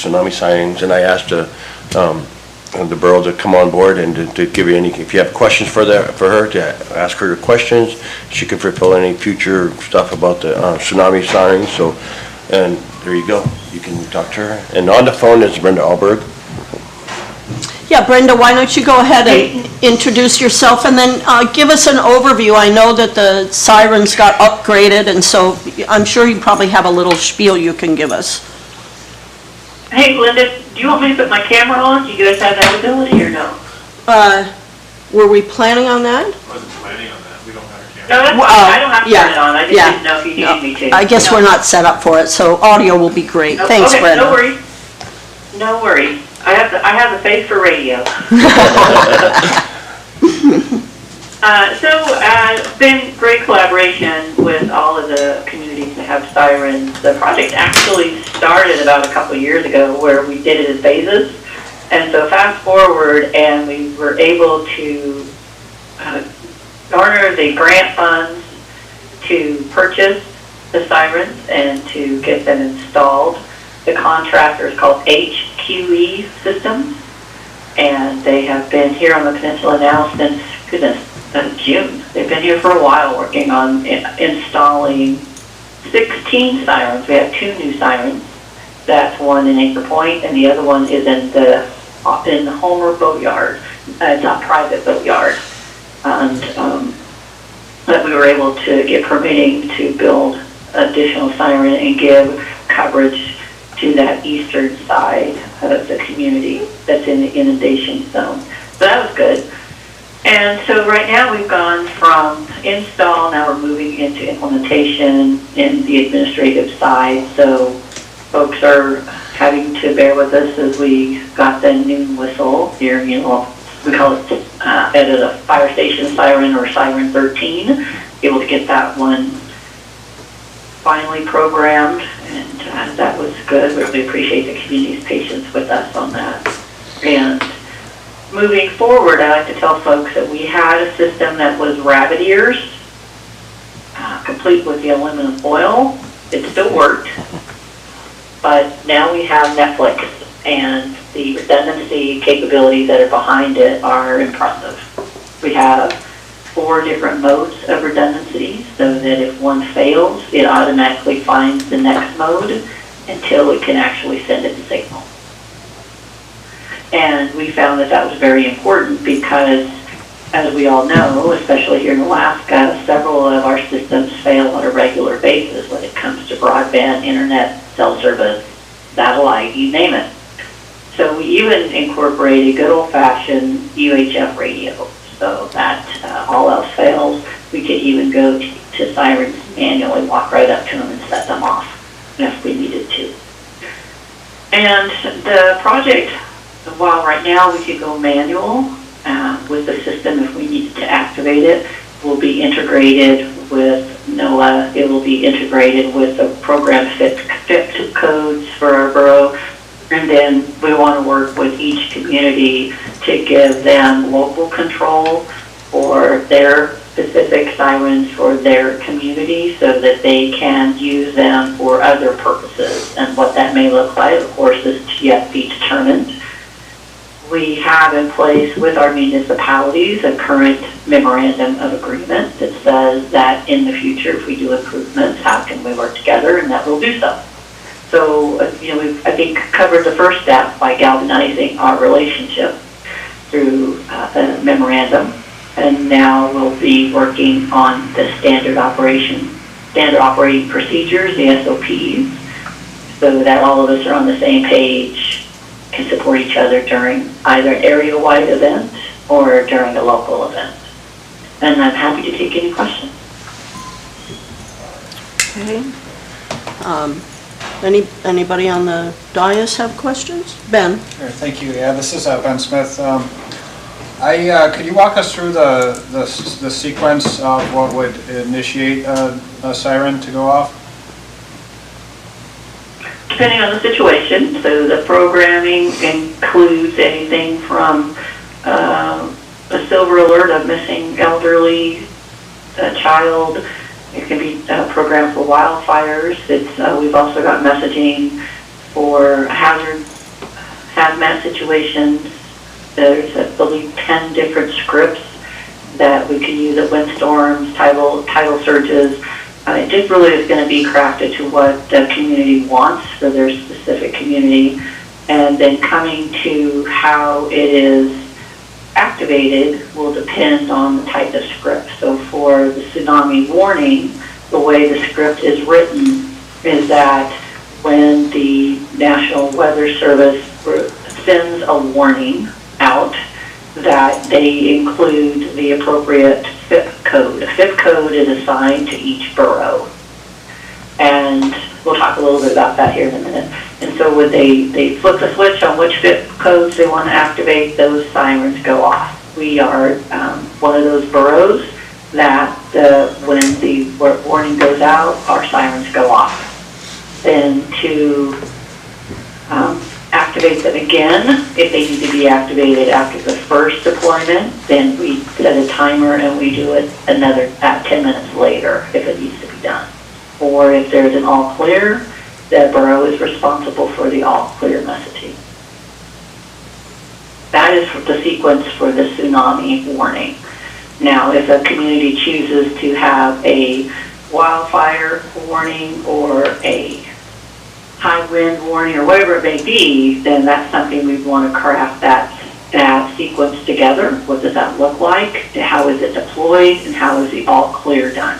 tsunami sirens, and I asked the borough to come on board and to give you any, if you have questions for her, to ask her questions. She can fulfill any future stuff about the tsunami sirens. So, and there you go. You can talk to her. And on the phone is Brenda Alberg. Yeah, Brenda, why don't you go ahead and introduce yourself and then give us an overview. I know that the sirens got upgraded, and so I'm sure you probably have a little spiel you can give us. Hey, Linda, do you want me to put my camera on? Do you guys have that ability or no? Were we planning on that? I wasn't planning on that. We don't have a camera. No, that's fine. I don't have to turn it on. I just didn't know if you needed me to. I guess we're not set up for it, so audio will be great. Thanks, okay, Brenda. No worries. No worries. I have the face for radio. It's been great collaboration with all of the communities that have sirens. The project actually started about a couple years ago where we did it in phases. And so fast forward, and we were able to garner the grant funds to purchase the sirens and to get them installed. The contractor is called HQE Systems, and they have been here on the peninsula now since, June. They've been here for a while working on installing 16 sirens. We have 2 new sirens. That's one in Anchor Point, and the other one is in the Homer Boatyard. It's a private boatyard. And that we were able to get permitting to build additional siren and give coverage to that eastern side of the community that's in the inundation zone. So that was good. And so right now we've gone from install, now we're moving into implementation in the administrative side. So folks are having to bear with us as we got the noon whistle here, we call it at a fire station siren or siren 13, able to get that one finally programmed, and that was good. We really appreciate the community's patience with us on that. And moving forward, I like to tell folks that we had a system that was rabbit ears, complete with the aluminum foil. It still worked, but now we have Netflix, and the redundancy capabilities that are behind it are impressive. We have 4 different modes of redundancy, so that if one fails, it automatically finds the next mode until it can actually send it a signal. And we found that that was very important because, as we all know, especially here in Alaska, several of our systems fail on a regular basis when it comes to broadband, internet, cell service, satellite, you name it. So we even incorporate a good old-fashioned UHF radio, so that all else fails, we could even go to sirens manually, walk right up to them and set them off if we needed to. And the project, while right now we could go manual with the system if we needed to activate it, will be integrated with NOAA. It will be integrated with the program fit codes for our borough. And then we want to work with each community to give them local control for their specific sirens for their community so that they can use them for other purposes. And what that may look like, of course, is yet to be determined. We have in place with our municipalities a current memorandum of agreement that says that in the future, if we do improvements, how can we work together, and that we'll do so. So, we've, I think, covered the first step by galvanizing our relationship through the memorandum, and now we'll be working on the standard operating procedures, the SOPs, so that all of us are on the same page, can support each other during either an area-wide event or during a local event. And I'm happy to take any questions. Okay. Anybody on the dais have questions? Ben? Sure, thank you. Yeah, this is Ben Smith. Could you walk us through the sequence of what would initiate a siren to go off? Depending on the situation, so the programming includes anything from a silver alert of missing elderly child. It can be programmed for wildfires. We've also got messaging for hazard hazmat situations, there's, I believe, 10 different scripts that we can use at windstorms, tidal surges. It just really is going to be crafted to what the community wants for their specific community. And then coming to how it is activated will depend on the type of script. So for the tsunami warning, the way the script is written is that when the National Weather Service sends a warning out, that they include the appropriate FIP code. A FIP code is assigned to each borough. And we'll talk a little bit about that here in a minute. And so when they flip the switch on which FIP codes they want to activate, those sirens go off. We are one of those boroughs that when the warning goes out, our sirens go off. Then to activate them again, if they need to be activated after the first deployment, then we set a timer and we do it another 10 minutes later if it needs to be done. Or if there's an all clear, the borough is responsible for the all clear messaging. That is the sequence for the tsunami warning. Now, if a community chooses to have a wildfire warning or a high wind warning or whatever it may be, then that's something we'd want to craft that sequence together. What does that look like? How is it deployed? And how is the all clear done?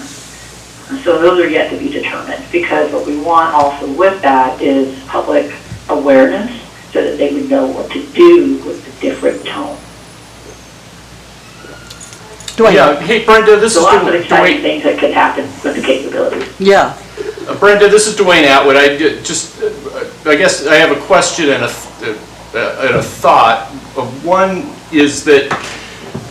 And so those are yet to be determined, because what we want also with that is public awareness so that they would know what to do with the different tone. Dwayne. Yeah, hey Brenda, this So is lots of exciting Dwayne. things that could happen with the capabilities. Yeah. Brenda, this is Dwayne Atwood. I guess I have a question and a thought. One is that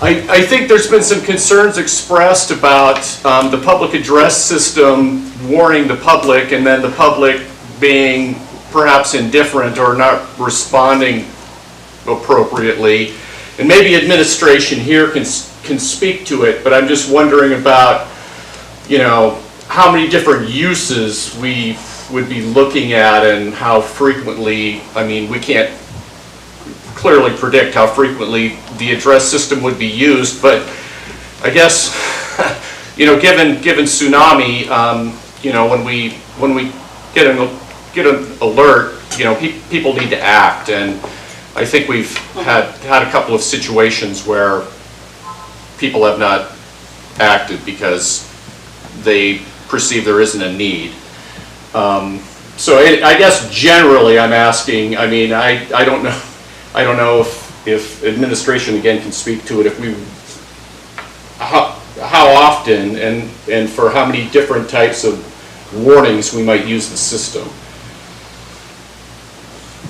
I think there's been some concerns expressed about the public address system warning the public, and then the public being perhaps indifferent or not responding appropriately. And maybe administration here can speak to it, but I'm just wondering about, how many different uses we would be looking at and how frequently. I mean, we can't clearly predict how frequently the address system would be used, but I guess, given tsunami, when we get an alert, people need to act, and I think we've had a couple of situations where people have not acted because they perceive there isn't a need. So I guess generally I'm asking, I mean, I don't know if administration again can speak to it, how often and for how many different types of warnings we might use the system.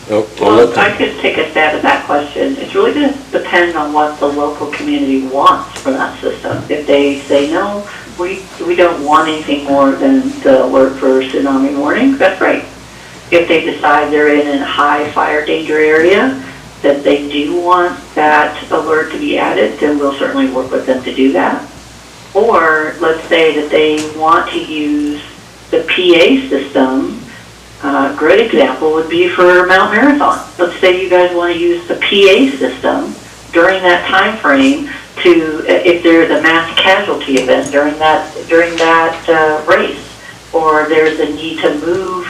Well, I could take a stab at that question. It's really going to depend on what the local community wants from that system. If they say, no, we don't want anything more than the alert for tsunami warning, that's great. If they decide they're in a high fire danger area, that they do want that alert to be added, then we'll certainly work with them to do that. Or let's say that they want to use the PA system. A great example would be for Mount Marathon. Let's say you guys want to use the PA system during that time frame to, if there's a mass casualty event during that race, or there's a need to move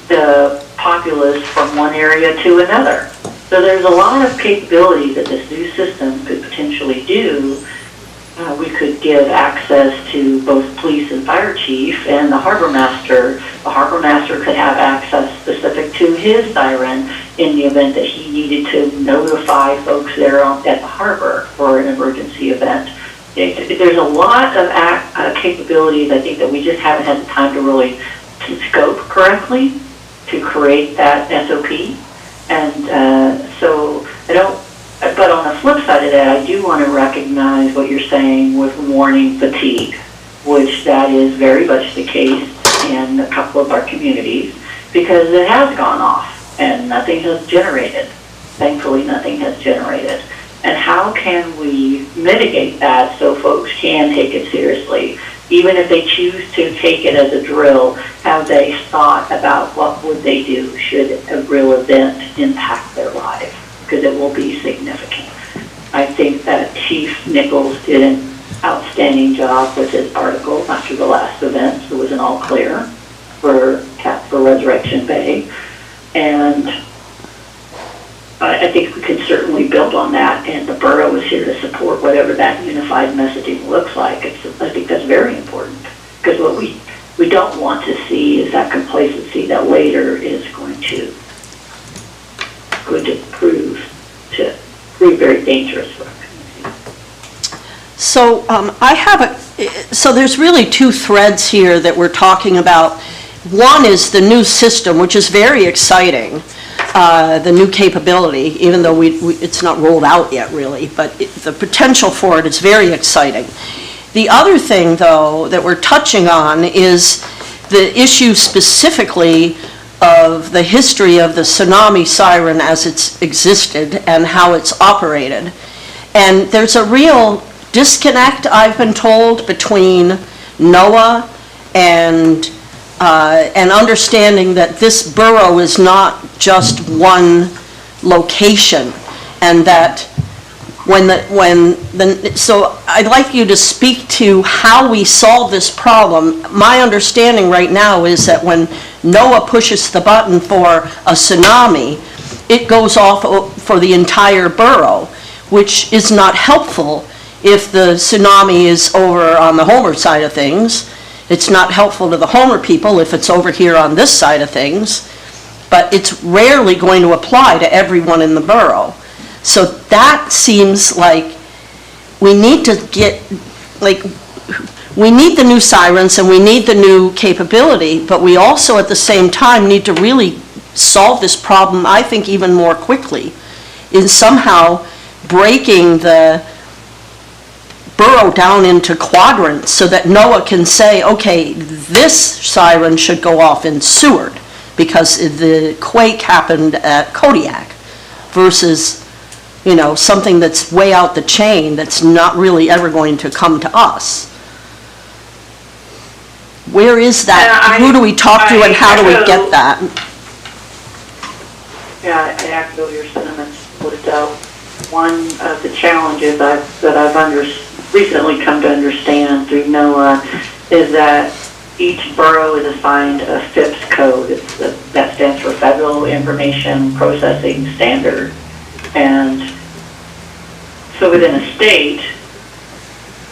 the populace from one area to another. So there's a lot of capabilities that this new system could potentially do. We could give access to both police and fire chief and the harbor master. The harbor master could have access specific to his siren in the event that he needed to notify folks there at the harbor for an emergency event. There's a lot of capabilities, I think, that we just haven't had the time to really scope correctly to create that SOP. And so I don't. But on the flip side of that, I do want to recognize what you're saying with warning fatigue, which that is very much the case in a couple of our communities, because it has gone off and nothing has generated. Thankfully, nothing has generated. And how can we mitigate that so folks can take it seriously? Even if they choose to take it as a drill, have they thought about what would they do should a real event impact their life? because it will be significant. I think that Chief Nichols did an outstanding job with his article after the last event. It was an all clear for Resurrection Bay. And I think we can certainly build on that, and the borough is here to support whatever that unified messaging looks like. I think that's very important, because what we don't want to see is that complacency that later is going to prove very dangerous for our community. So so there's really two threads here that we're talking about. One is the new system, which is very exciting, the new capability, even though it's not rolled out yet really, but the potential for it is very exciting. The other thing, though, that we're touching on is the issue specifically of the history of the tsunami siren as it's existed and how it's operated. And there's a real disconnect, I've been told, between NOAA and understanding that this borough is not just one location, and that so I'd like you to speak to how we solve this problem. My understanding right now is that when NOAA pushes the button for a tsunami, it goes off for the entire borough, which is not helpful if the tsunami is over on the Homer side of things. It's not helpful to the Homer people if it's over here on this side of things, but it's rarely going to apply to everyone in the borough. So that seems like we need to we need the new sirens and we need the new capability, but we also at the same time need to really solve this problem, I think, even more quickly, in somehow breaking the borough down into quadrants so that NOAA can say, okay, this siren should go off in Seward because the quake happened at Kodiak, versus, you know, something that's way out the chain that's not really ever going to come to us. Where is that? Who do we talk to and how do we get that? Yeah, I echo your sentiments. One of the challenges that I've recently come to understand through NOAA is that each borough is assigned a FIPS code. That stands for Federal Information Processing Standard. And so within a state,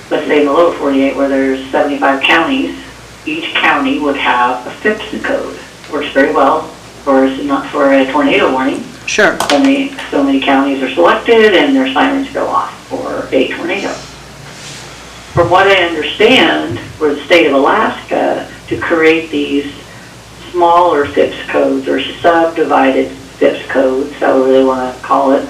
let's say in the lower 48 where there's 75 counties, each county would have a FIPS code. Works very well for a tornado warning. Sure. So many counties are selected and their sirens go off for a tornado. From what I understand, for the state of Alaska, to create these smaller FIPS codes or subdivided FIPS codes, however they want to call it,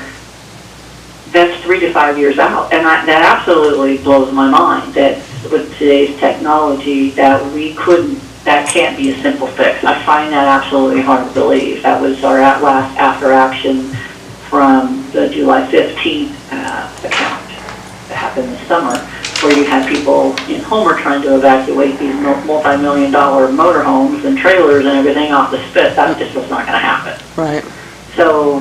that's 3 to 5 years out. And that absolutely blows my mind that with today's technology that can't be a simple fix. I find that absolutely hard to believe. That was our last after action from the July 15th account that happened this summer, where you had people in Homer trying to evacuate these multi-million-dollar motorhomes and trailers and everything off the spit. That just was not going to happen. Right. So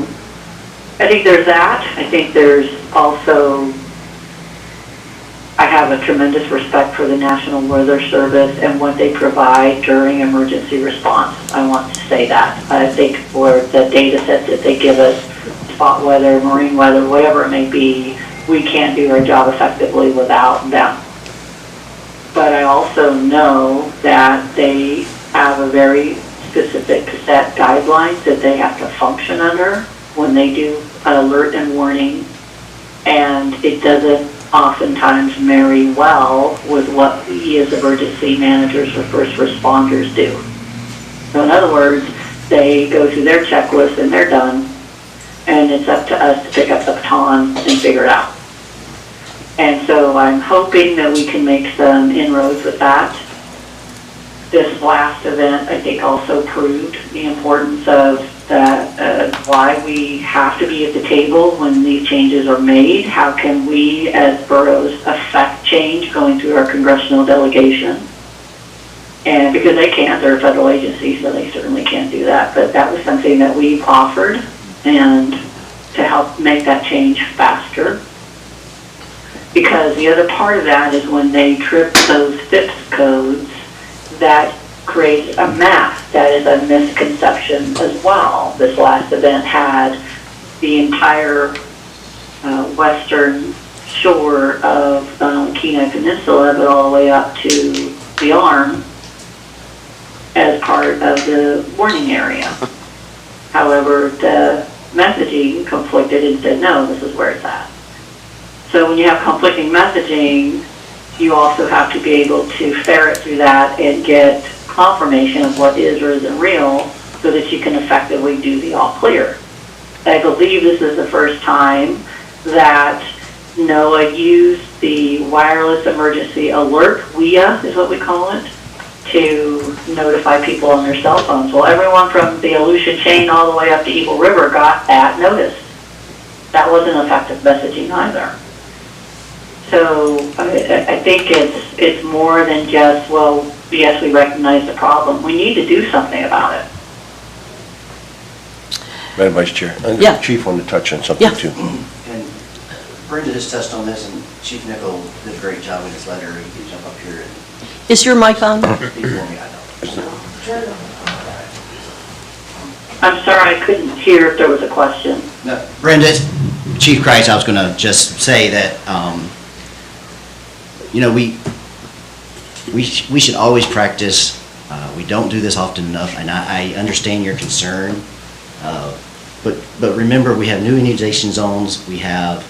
I think there's that. I think there's also, I have a tremendous respect for the National Weather Service and what they provide during emergency response. I want to say that. I think for the data sets that they give us, spot weather, marine weather, whatever it may be, we can't do our job effectively without them. But I also know that they have a very specific set guidelines that they have to function under when they do alert and warning, and it doesn't oftentimes marry well with what we as emergency managers or first responders do. So in other words, they go through their checklist and they're done, and it's up to us to pick up the baton and figure it out. And so I'm hoping that we can make some inroads with that. This last event, I think, also proved the importance of why we have to be at the table when these changes are made. How can we as boroughs affect change going through our congressional delegation? And because they can't, they're a federal agency, so they certainly can't do that. But that was something that we've offered and to help help make that change faster. Because the other part of that is when they trip those FIPS codes, that creates a map that is a misconception as well. This last event had the entire western shore of Kenai Peninsula, but all the way up to the Arm as part of the warning area. However, the messaging conflicted and said, no, this is where it's at. So when you have conflicting messaging, you also have to be able to ferret through that and get confirmation of what is or isn't real so that you can effectively do the all clear. I believe this is the first time that NOAA used the wireless emergency alert, WIA is what we call it, to notify people on their cell phones. Well, everyone from the Aleutian Chain all the way up to Eagle River got that notice. That wasn't effective messaging either. So I think it's more than just, well, yes, we recognize the problem. We need to do something about it. Madam Vice Chair. Yeah. Chief wanted to touch on something Yeah. too. And Brenda just touched on this, and Chief Nickel did a great job with his letter. He can jump up here and Is your mic on? speak for me, I know. I'm sorry, I couldn't hear if there was a question. No, Brenda, Chief Christ, I was going to just say that, you know, we should always practice. We don't do this often enough, and I understand your concern. But remember, we have new immunization zones. We have,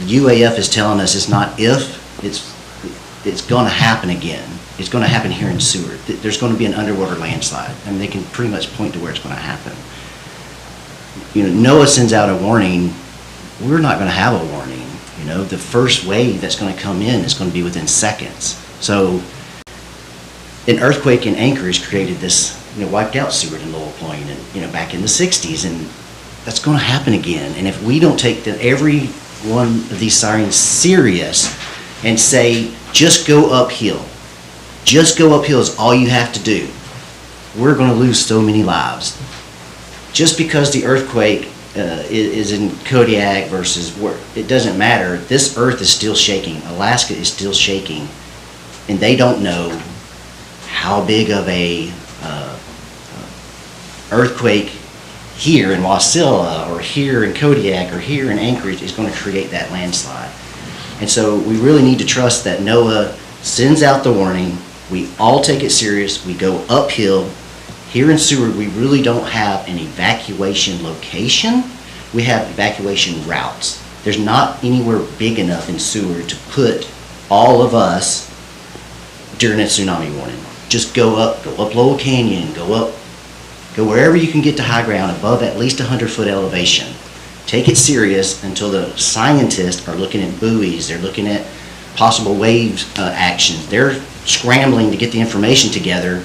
UAF is telling us it's not if, it's going to happen again. It's going to happen here in Seward. There's going to be an underwater landslide. I mean, they can pretty much point to where it's going to happen. You know, NOAA sends out a warning. We're not going to have a warning. You know, the first wave that's going to come in is going to be within seconds. So an earthquake in Anchorage created this, you know, wiped out Seward and Lowell Point, and, you know, back in the 60s, and that's going to happen again. And if we don't take every one of these sirens serious and say, just go uphill, just go uphill is all you have to do, we're going to lose so many lives. Just because the earthquake is in Kodiak versus where, it doesn't matter. This earth is still shaking. Alaska is still shaking, and they don't know how big of a earthquake here in Wasilla or here in Kodiak or here in Anchorage is going to create that landslide. And so we really need to trust that NOAA sends out the warning. We all take it serious. We go uphill. Here in Seward, we really don't have an evacuation location. We have evacuation routes. There's not anywhere big enough in Seward to put all of us during a tsunami warning. Just go up Lowell Canyon, go wherever you can get to high ground above at least 100-foot elevation. Take it serious until the scientists are looking at buoys, they're looking at possible wave actions. They're scrambling to get the information together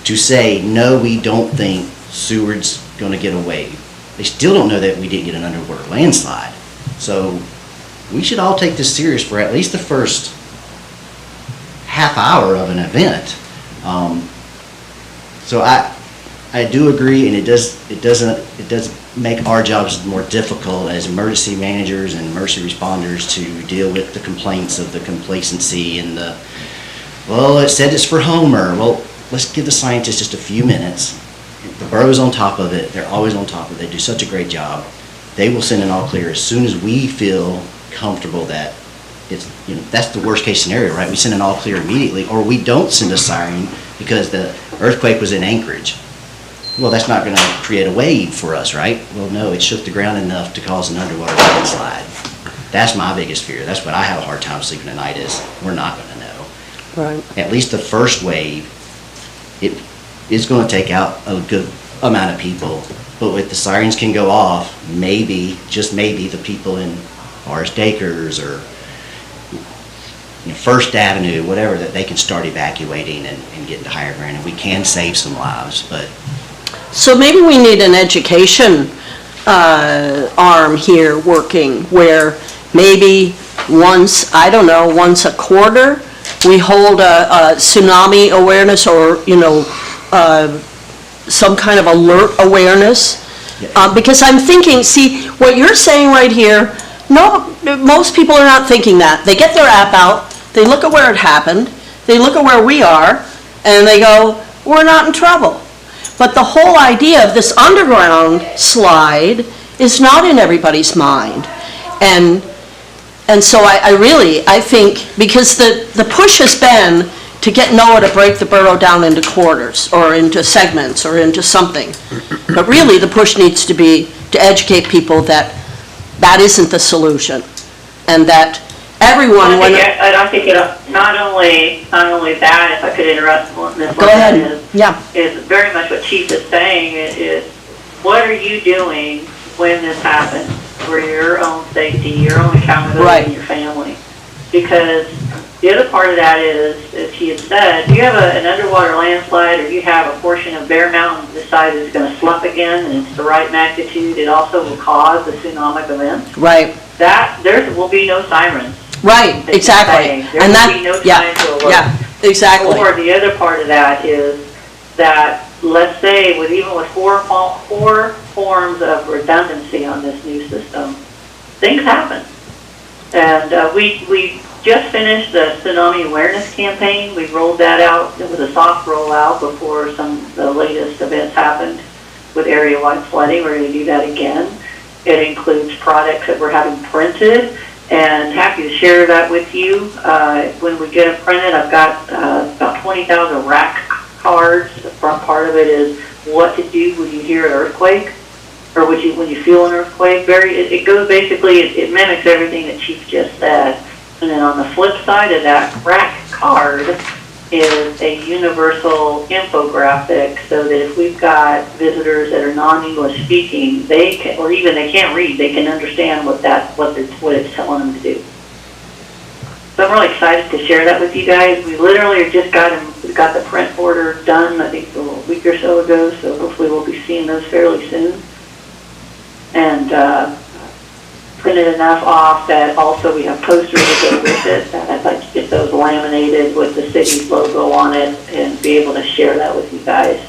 to say, no, we don't think Seward's going to get a wave. They still don't know that we didn't get an underwater landslide. So we should all take this serious for at least the first half hour of an event. So I do agree, and it does make our jobs more difficult as emergency managers and emergency responders to deal with the complaints of the complacency and the, well, it said it's for Homer. Well, let's give the scientists just a few minutes. The borough's on top of it. They're always on top of it. They do such a great job. They will send an all clear as soon as we feel comfortable that it's, you know, that's the worst case scenario, right? We send an all clear immediately, or we don't send a siren because the earthquake was in Anchorage. Well, that's not going to create a wave for us, right? Well, no, it shook the ground enough to cause an underwater landslide. That's my biggest fear. That's what I have a hard time sleeping at night is we're not going to know. Right. At least the first wave, it is going to take out a good amount of people. But if the sirens can go off, maybe, just maybe, the people in Forest Acres or First Avenue, whatever, that they can start evacuating and get into higher ground, and we can save some lives. But So maybe we need an education arm here working where maybe once, I don't know, once a quarter, we hold a tsunami awareness or, some kind of alert awareness Because I'm thinking, see, what you're saying right here, no, most people are not thinking that. They get their app out, they look at where it happened, they look at where we are, and they go, we're not in trouble. But the whole idea of this underground slide is not in everybody's mind. And so I think, because the push has been to get NOAA to break the borough down into quarters, or into segments, or into something. But really, the push needs to be to educate people that that isn't the solution, and that everyone... I think not only that, if I could interrupt Ms. Go ahead. Is very much what Chief is saying, is what are you doing when this happens for your own safety, your own accountability, and your family? Because the other part of that is, as he had said, you have an underwater landslide, or you have a portion of Bear Mountain decided it's going to slump again, and it's the right magnitude, it also will cause a tsunami event. Right. There will be no sirens. Right, exactly. There will be no time to alert. Yeah, exactly. Or the other part of that is that, let's say, even with four forms of redundancy on this new system, things happen. And we just finished the tsunami awareness campaign. We rolled that out. It was a soft rollout before the latest events happened with area-wide flooding. We're going to do that again. It includes products that we're having printed, and happy to share that with you. When we get them printed, I've got about 20,000 rack cards. The front part of it is what to do when you hear an earthquake, or when you feel an earthquake. It goes basically, it mimics everything that Chief just said. And then on the flip side of that rack card is a universal infographic, so that if we've got visitors that are non-English speaking, they can, or even they can't read, they can understand what it's telling them to do. So I'm really excited to share that with you guys. We literally just got the print order done, I think a week or so ago, so hopefully we'll be seeing those fairly soon. And printed enough off that also we have posters that go with it, and I'd like to get those laminated with the city's logo on it and be able to share that with you guys.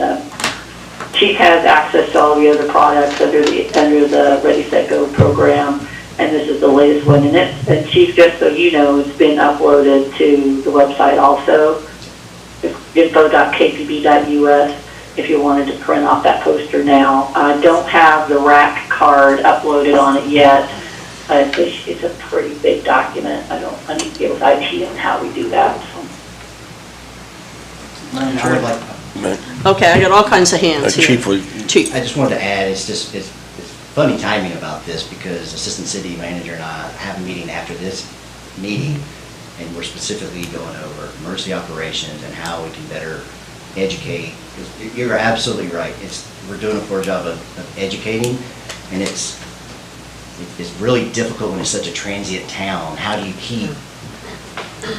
Chief has access to all the other products under the Ready, Set, Go program, and this is the latest one. And Chief, just so you know, it's been uploaded to the website also, info.kpb.us, if you wanted to print off that poster now. I don't have the rack card uploaded on it yet. It's a pretty big document. I need to get with IT on how we do that. I would like, Okay, I got all kinds of hands here. Chief, I just wanted to add, it's funny timing about this, because Assistant City Manager and I have a meeting after this meeting, and we're specifically going over emergency operations and how we can better educate. Because you're absolutely right. We're doing a poor job of educating, and it's really difficult when it's such a transient town. How do you keep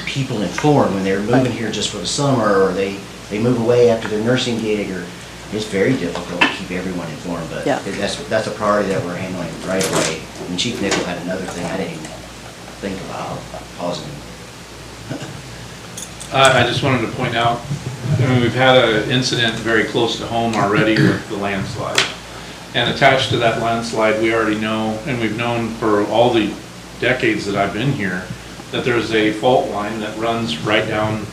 people informed when they're moving here just for the summer, or they move away after their nursing gig, or it's very difficult to keep everyone informed, but that's a priority that we're handling right away. And Chief Nickel had another thing I didn't even think about pausing. I just wanted to point out, we've had an incident very close to home already with the landslide. And attached to that landslide, we already know, and we've known for all the decades that I've been here, that there's a fault line that runs right down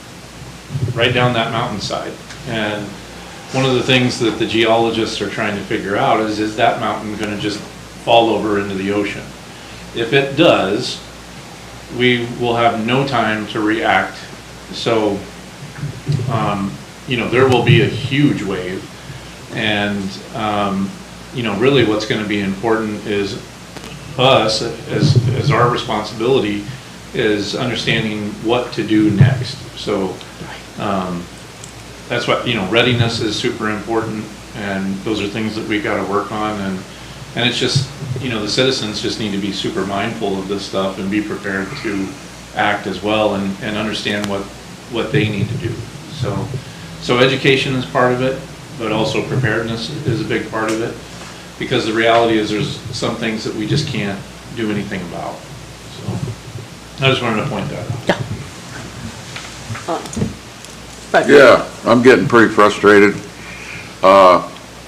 that mountainside. And one of the things that the geologists are trying to figure out is that mountain going to just fall over into the ocean? If it does, we will have no time to react. So, there will be a huge wave. And, really what's going to be important is us, as our responsibility, is understanding what to do next. So that's what, readiness is super important, and those are things that we've got to work on. And it's just, the citizens just need to be super mindful of this stuff and be prepared to act as well, and understand what they need to do. So education is part of it, but also preparedness is a big part of it, because the reality is there's some things that we just can't do anything about. So I just wanted to point that out. Right. Yeah, I'm getting pretty frustrated.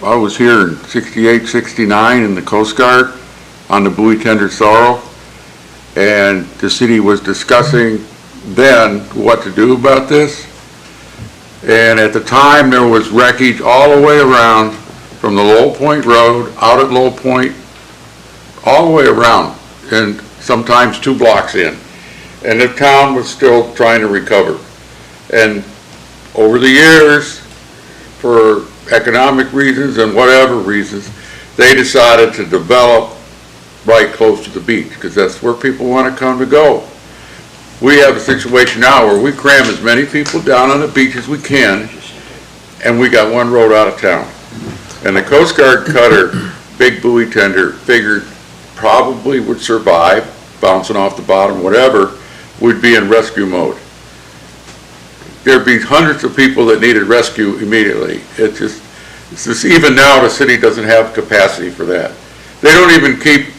I was here in 68, 69 in the Coast Guard on the buoy tender Sorrow, and the city was discussing then what to do about this. And at the time, there was wreckage all the way around from the Lowell Point Road, out at Lowell Point, all the way around, and sometimes 2 blocks in. And the town was still trying to recover. And over the years, for economic reasons and whatever reasons, they decided to develop right close to the beach, because that's where people want to come to go. We have a situation now where we cram as many people down on the beach as we can, and we got one road out of town. And the Coast Guard cutter, big buoy tender, figured probably would survive, bouncing off the bottom, whatever, would be in rescue mode. There'd be hundreds of people that needed rescue immediately. It's just, even now, the city doesn't have capacity for that. They don't even keep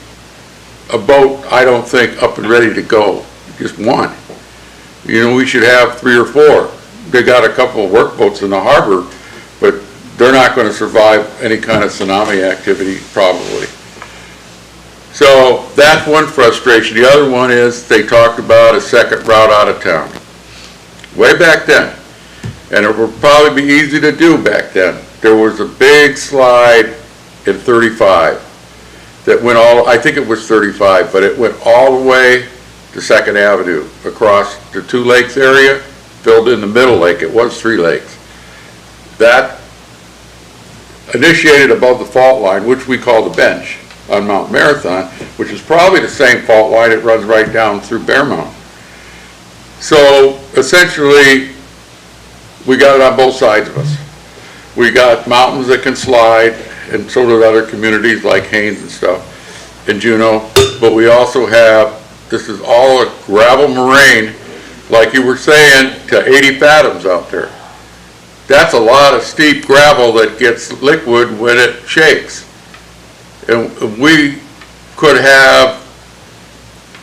a boat, I don't think, up and ready to go, just one. You know, we should have 3 or 4. They got a couple of work boats in the harbor, but they're not going to survive any kind of tsunami activity, probably. So that's one frustration. The other one is they talked about a second route out of town. Way back then, and it would probably be easy to do back then, there was a big slide in 35 that went all, I think it was 35, but it went all the way to 2nd Avenue across the 2 lakes area, filled in the middle lake. It was 3 lakes. That initiated above the fault line, which we call the bench on Mount Marathon, which is probably the same fault line that runs right down through Bear Mountain. So essentially, we got it on both sides of us. We got mountains that can slide, and so do other communities like Haines and stuff, and Juneau, but we also have, this is all a gravel moraine, like you were saying, to 80 fathoms out there. That's a lot of steep gravel that gets liquid when it shakes. And we could have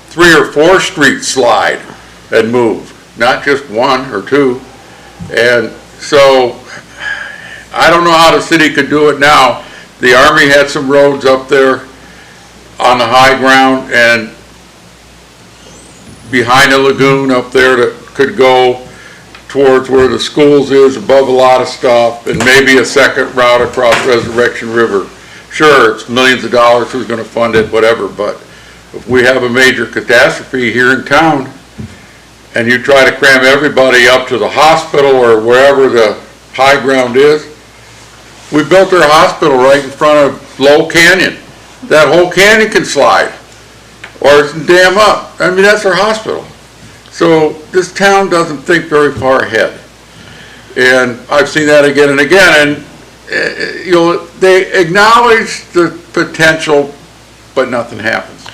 3 or 4 streets slide and move, not just 1 or 2. And so I don't know how the city could do it now. The Army had some roads up there on the high ground and behind the lagoon up there that could go towards where the schools is, above a lot of stuff, and maybe a second route across Resurrection River. Sure, it's millions of dollars, who's going to fund it, whatever, but if we have a major catastrophe here in town and you try to cram everybody up to the hospital or wherever the high ground is, we built our hospital right in front of Lowell Canyon. That whole canyon can slide or it's dam up. I mean, that's our hospital. So this town doesn't think very far ahead. And I've seen that again and again, and you know, they acknowledge the potential, but nothing happens.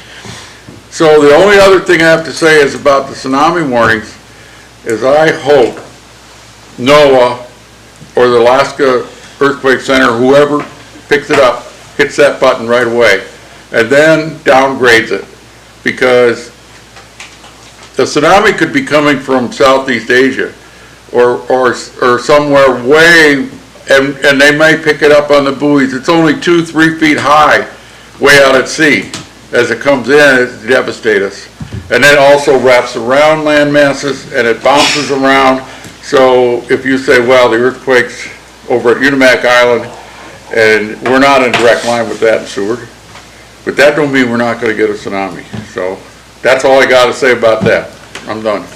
So the only other thing I have to say is about the tsunami warnings is I hope NOAA or the Alaska Earthquake Center, whoever picks it up, hits that button right away and then downgrades it, because the tsunami could be coming from Southeast Asia or somewhere way, and they may pick it up on the buoys. It's only 2-3 feet high way out at sea. As it comes in, it devastates us. And then it also wraps around land masses and it bounces around. So if you say, well, the earthquake's over at Unimak Island and we're not in direct line with that in Seward, but that don't mean we're not going to get a tsunami. So that's all I got to say about that. I'm done.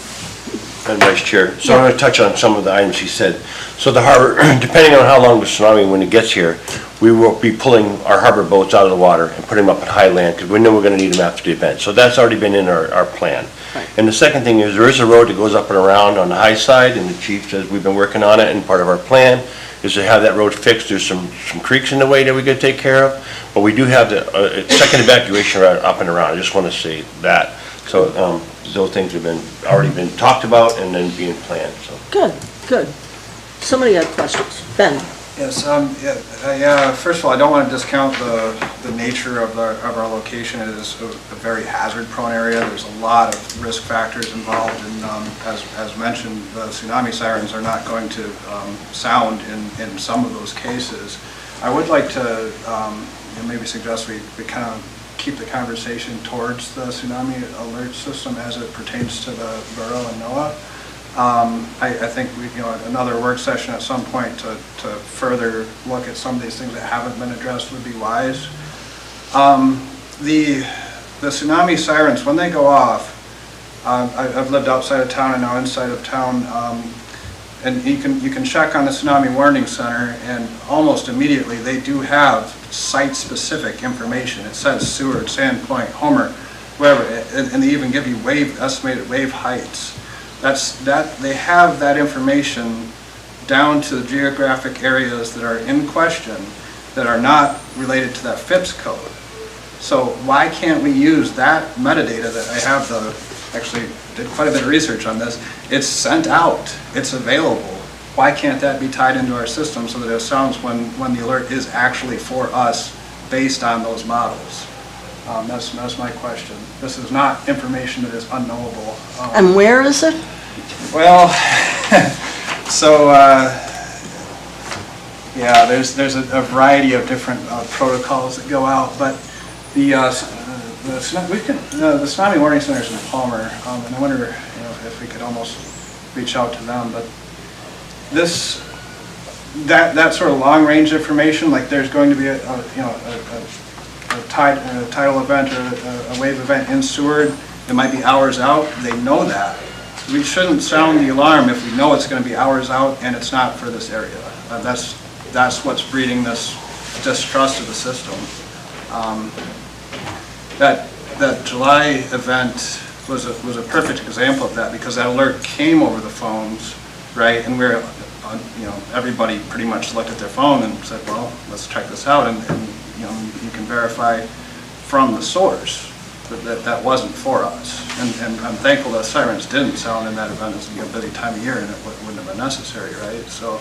And Vice Chair, so I'm going to touch on some of the items he said. So the harbor, depending on how long the tsunami, when it gets here, we will be pulling our harbor boats out of the water and putting them up at high land, because we know we're going to need them after the event. So that's already been in our plan. Right. And the second thing is, there is a road that goes up and around on the high side, and the chief says we've been working on it, and part of our plan is to have that road fixed. There's some creeks in the way that we got to take care of, but we do have the second evacuation route up and around. I just want to say that. So those things have already been talked about and then being planned. So Good, good. Somebody had questions. Ben? Yes, first of all, I don't want to discount the nature of our location. It is a very hazard-prone area. There's a lot of risk factors involved, and as mentioned, the tsunami sirens are not going to sound in some of those cases. I would like to maybe suggest we kind of keep the conversation towards the tsunami alert system as it pertains to the borough and NOAA. I think another work session at some point to further look at some of these things that haven't been addressed would be wise. The tsunami sirens, when they go off, I've lived outside of town and now inside of town, and you can check on the Tsunami Warning Center, and almost immediately they do have site-specific information. It says Seward, Sandpoint, Homer, wherever, and they even give you estimated wave heights. They have that information down to the geographic areas that are in question that are not related to that FIPS code. So why can't we use that metadata that I have actually did quite a bit of research on this. It's sent out, it's available. Why can't that be tied into our system so that it sounds when the alert is actually for us based on those models? That's my question. This is not information that is unknowable. And where is it? Well, so yeah, there's a variety of different protocols that go out, but the Tsunami Warning Center is in Palmer, and I wonder if we could almost reach out to them. But that sort of long range information, like there's going to be a tidal event or a wave event in Seward, it might be hours out. They know that. We shouldn't sound the alarm if we know it's going to be hours out and it's not for this area. That's what's breeding this distrust of the system. That July event was a perfect example of that, because that alert came over the phones, right? And we're, everybody pretty much looked at their phone and said, well, let's check this out, and you can verify from the source that wasn't for us. And I'm thankful that sirens didn't sound in that event. It's a busy time of year and it wouldn't have been necessary, right? So,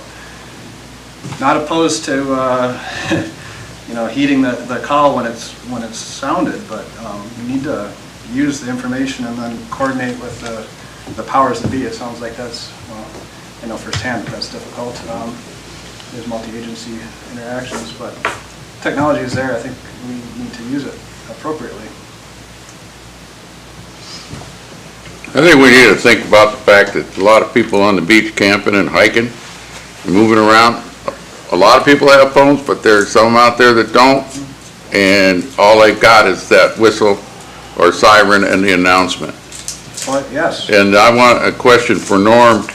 not opposed to heeding the call when it's sounded, but we need to use the information and then coordinate with the powers that be. It sounds like that's, well, I know firsthand that that's difficult. There's multi-agency interactions, but technology is there. I think we need to use it appropriately. I think we need to think about the fact that a lot of people on the beach camping and hiking and moving around. A lot of people have phones, but there's some out there that don't, and all they've got is that whistle or siren and the announcement. Well, yes. And I want a question for Norm.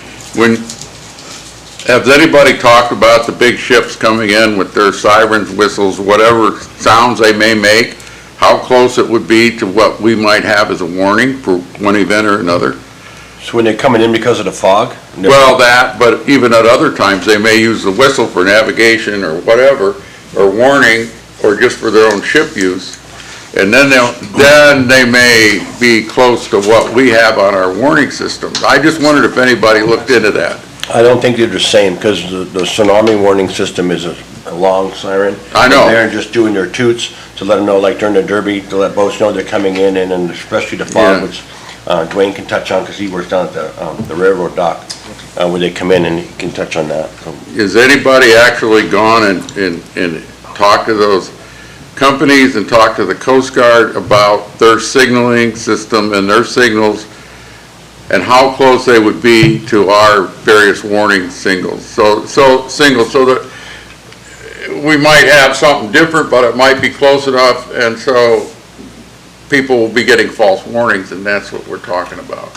Has anybody talked about the big ships coming in with their sirens, whistles, whatever sounds they may make? How close it would be to what we might have as a warning for one event or another? So when they're coming in because of the fog? Well, that, but even at other times, they may use the whistle for navigation or whatever, or warning, or just for their own ship use. And then they may be close to what we have on our warning system. I just wondered if anybody looked into that. I don't think they're the same, because the tsunami warning system is a long siren. I know. They're just doing their toots to let them know, like during the Derby, to let boats know they're coming in, and then especially the fog, Yeah. which Dwayne can touch on, because he works down at the railroad dock, where they come in, and he can touch on that. So, Has anybody actually gone and talked to those companies and talked to the Coast Guard about their signaling system and their signals, and how close they would be to our various warning signals? So that we might have something different, but it might be close enough, and so people will be getting false warnings, and that's what we're talking about.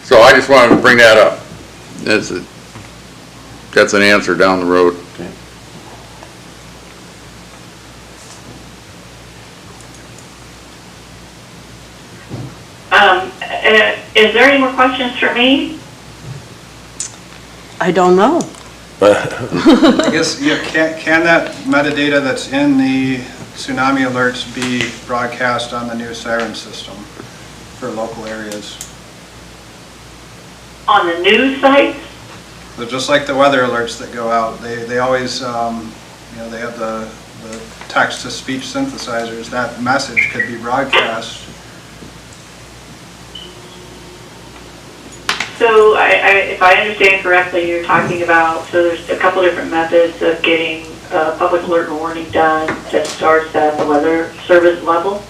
So I just wanted to bring that up. That's an answer down the road. okay. Is there any more questions for me? I don't know. I guess, can that metadata that's in the tsunami alerts be broadcast on the new siren system for local areas? On the news sites? So just like the weather alerts that go out, they always, they have the text-to-speech synthesizers. That message could be broadcast. So if I understand correctly, you're talking about, so there's a couple different methods of getting a public alert and warning done that starts at the weather service level.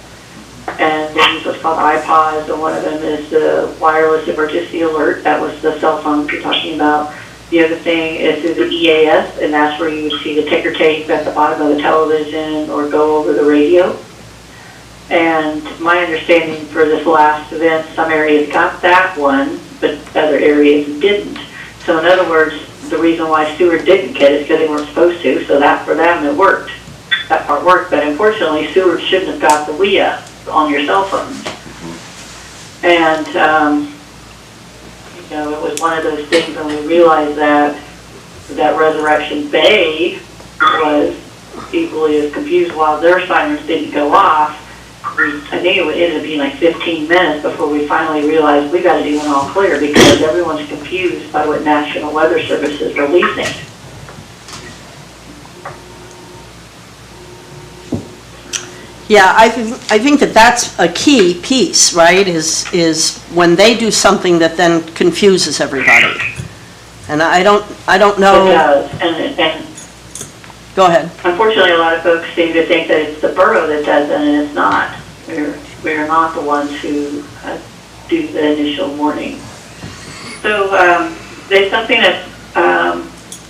And they use what's called iPods, and one of them is the wireless emergency alert. That was the cell phone you're talking about. The other thing is through the EAS, and that's where you would see the ticker tape at the bottom of the television or go over the radio. And my understanding for this last event, some areas got that one, but other areas didn't. So in other words, the reason why Seward didn't get it is because they weren't supposed to, so that for them it worked. That part worked, but unfortunately Seward shouldn't have got the WIA on your cell phones. And, you know, it was one of those things when we realized that Resurrection Bay was equally as confused while their sirens didn't go off. I think it ended up being like 15 minutes before we finally realized we got to do an all clear because everyone's confused by what National Weather Service is releasing. Yeah, I think that that's a key piece, right, is when they do something that then confuses everybody. And I don't know. It does, and Go ahead. unfortunately a lot of folks seem to think that it's the borough that does it, and it's not. We're not the ones who do the initial warning. So there's something that's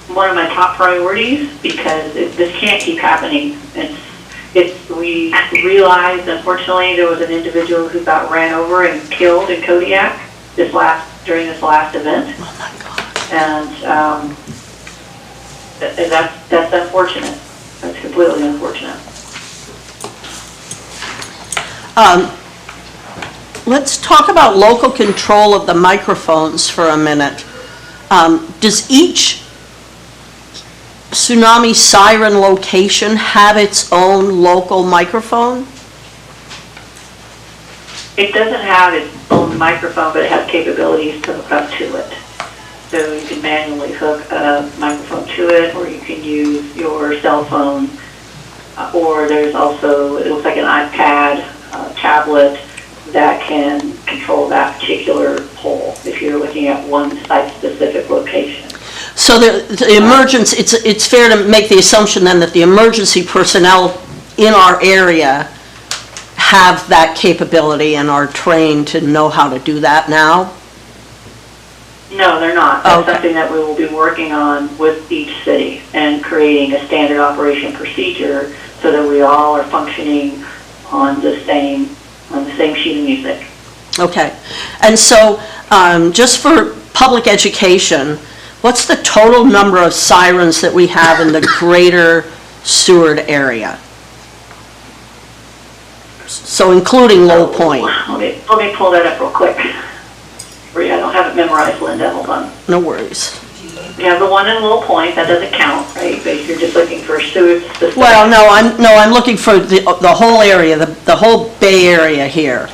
one of my top priorities because this can't keep happening. We realized, unfortunately, there was an individual who got ran over and killed in Kodiak during this last event. Oh my God. And that's unfortunate. That's completely unfortunate. Let's talk about local control of the microphones for a minute. Does each tsunami siren location have its own local microphone? It doesn't have its own microphone, but it has capabilities to hook up to it. So you can manually hook a microphone to it, or you can use your cell phone, or there's also, it looks like an iPad, tablet that can control that particular pole if you're looking at one site-specific location. So the emergency, it's fair to make the assumption then that the emergency personnel in our area have that capability and are trained to know how to do that now? No, they're not. That's Okay. something that we will be working on with each city and creating a standard operation procedure so that we all are functioning on the same sheet of music. Okay. And so, just for public education, what's the total number of sirens that we have in the greater Seward area? So including Lowell Point. Let me pull that up real quick. I don't have it memorized, Linda, hold on. No worries. We have the one in Lowell Point, that doesn't count, right? But you're just looking for Seward specific. Well, no, I'm looking for the whole area, the whole Bay Area here.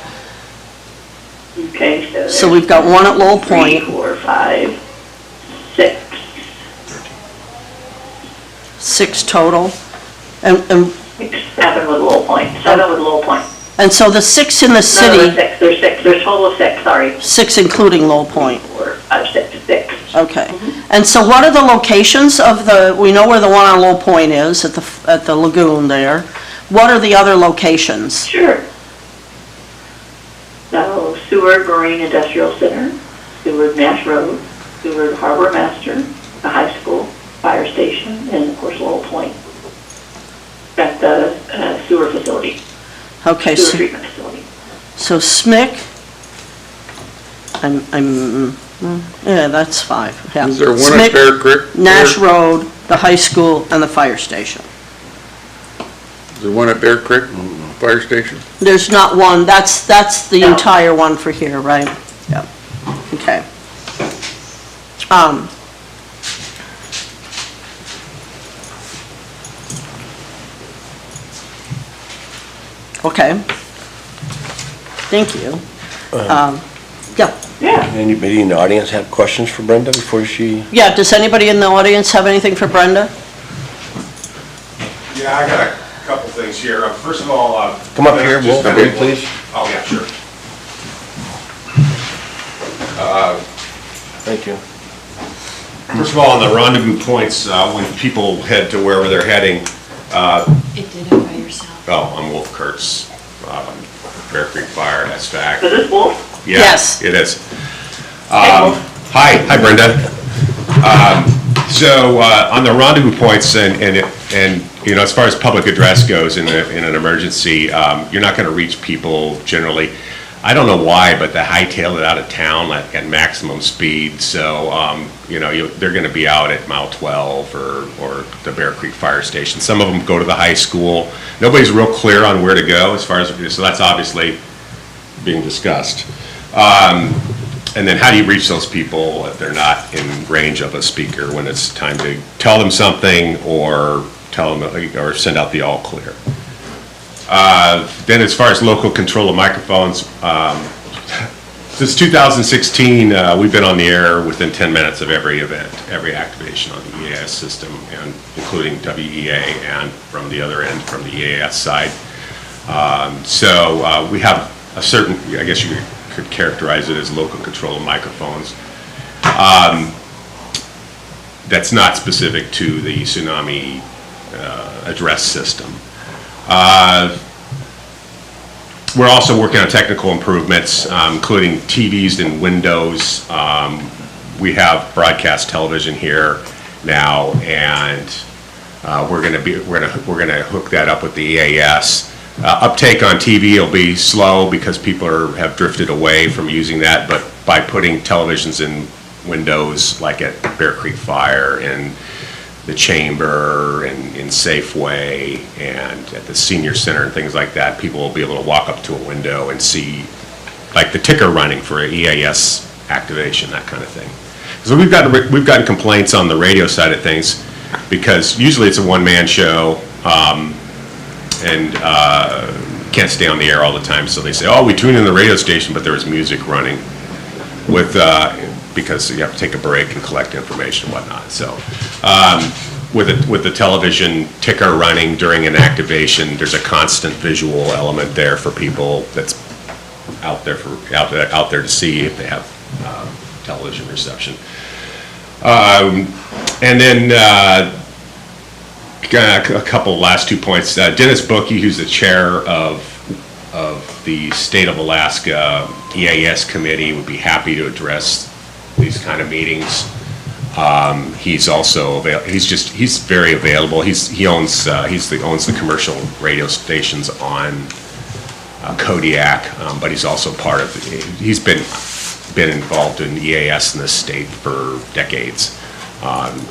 Okay, So we've got one at Lowell Point. 3, 4, 5, 6. 6 total. And 7 with Lowell Point, 7 with Lowell Point. so the 6 in the No, city, there's 6, there's a total of 6, sorry. 6 including Lowell Point. 4, 5, 6, 6. Okay. And so what are the locations of we know where the one on Lowell Point is, at the lagoon there. What are the other locations? Sure. So Seward Marine Industrial Center, Seward Nash Road, Seward Harbor Master, the high school, fire station, and of course Lowell Point. At the sewer facility, Okay, sewer treatment facility. so SMIC, yeah, that's 5, yeah. Is there one SMIC, at Bear Creek? Nash Road, the high school, and the fire station. Is there one at Bear Creek Fire Station? There's not one, that's the No. entire one for here, right? Yep, okay. Okay. Thank you. Yeah. Yeah. Anybody in the audience have questions for Brenda before she? Yeah, does anybody in the audience have anything for Brenda? Yeah, I got a couple things here. First of all, Come up here, just Wolf, kind of- please. Oh, yeah, sure. Thank you. First of all, on the rendezvous points, when people head to wherever they're heading, It did it by yourself. I'm Wolf Kurtz, Bear Creek Fire, SVAC. Is this Wolf? Yeah, Yes. it is. Hey, Wolf. Hi Brenda. So on the rendezvous points and you know, as far as public address goes in an emergency, you're not going to reach people generally. I don't know why, but they hightail it out of town like at maximum speed. So you know, they're going to be out at mile 12 or the Bear Creek Fire Station. Some of them go to the high school. Nobody's real clear on where to go as far as, so that's obviously being discussed. And then how do you reach those people if they're not in range of a speaker when it's time to tell them something or tell them or send out the all clear? Then as far as local control of microphones, since 2016, we've been on the air within 10 minutes of every event, every activation on the EAS system, and including WEA and from the other end, from the EAS side. So we have a certain, I guess you could characterize it as local control of microphones. That's not specific to the tsunami address system. We're also working on technical improvements, including TVs and windows. We have broadcast television here now, and we're going to hook that up with the EAS. Uptake on TV will be slow because people have drifted away from using that, but by putting televisions in windows like at Bear Creek Fire and the Chamber and in Safeway and at the Senior Center and things like that, people will be able to walk up to a window and see like the ticker running for an EAS activation, that kind of thing. So we've gotten complaints on the radio side of things because usually it's a one-man show. And can't stay on the air all the time, so they say, oh, we tuned in the radio station, but there was music running with, because you have to take a break and collect information and whatnot. So with the television ticker running during an activation, there's a constant visual element there for people that's out there to see if they have television reception. And then a couple last 2 points. Dennis Bookey, who's the chair of the State of Alaska EAS committee, would be happy to address these kind of meetings. He's also he's very available. He owns the commercial radio stations on Kodiak, but he's also part of he's been involved in EAS in this state for decades.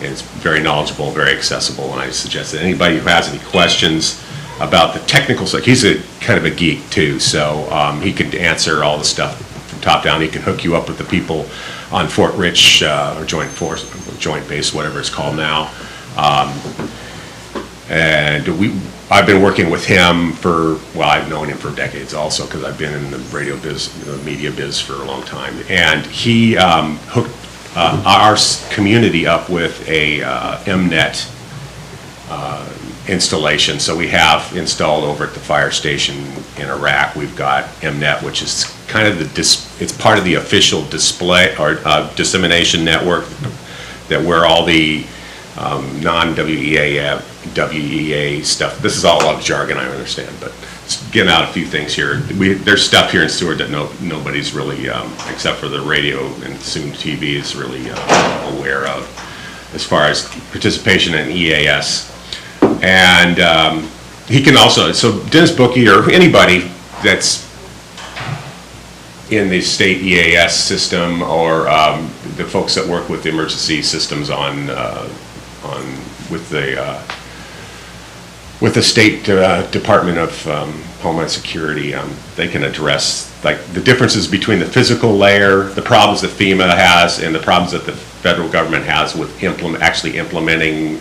Is very knowledgeable, very accessible, and I suggest that anybody who has any questions about the technical stuff, he's a kind of a geek too, so he could answer all the stuff from top down. He can hook you up with the people on Fort Rich or Joint Base, whatever it's called now. And I've been working with him I've known him for decades also because I've been in the radio biz, the media biz for a long time, and he hooked our community up with a MNet installation. So we have installed over at the fire station in Iraq, we've got MNet, which is kind of it's part of the official display or dissemination network that where all the non-WEA stuff, this is all a lot of jargon, I understand, but getting out a few things here. There's stuff here in Seward that nobody's really, except for the radio and soon TV, is really aware of as far as participation in EAS. And he can also, so Dennis Bookey or anybody that's in the state EAS system or the folks that work with the emergency systems with the State Department of Homeland Security, they can address like the differences between the physical layer, the problems that FEMA has, and the problems that the federal government has with actually implementing